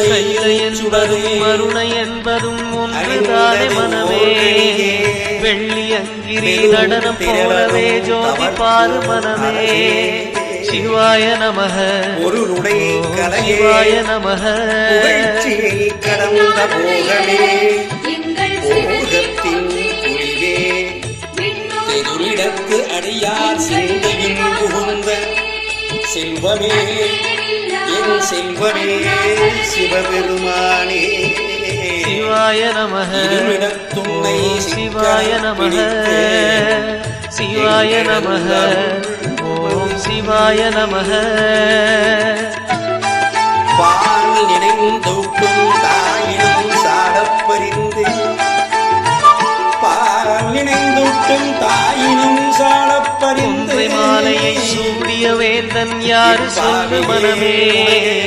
கைலையன் சுடரும் மருணை என்பதும் ஒன்றுதானே மனமே வெள்ளி அங்கிரி நடனம் போலவே ஜோதி பாரு மனமே சிவாய நமஹ பொருளுடை கலையே சிவாய நமஹ கடந்த போகமே போகத்தின் புரிவே தெருளிடத்து அடியார் சிந்தையின் புகுந்த செல்வமே என் செல்வமே சிவபெருமானே சிவாய நமஹ இருமிடத்துன்னை சிவாய நமஹ சிவாய நமஹ ஓம் சிவாய நமஹ பால் நினைந்தூட்டும் தாயினும் சாடப்பறிந்து பால் நினைந்தூட்டும் தாயினும் சாடப்பறிந்து மாலையை சூடிய வேந்தன் யாரு சொல்லு மனமே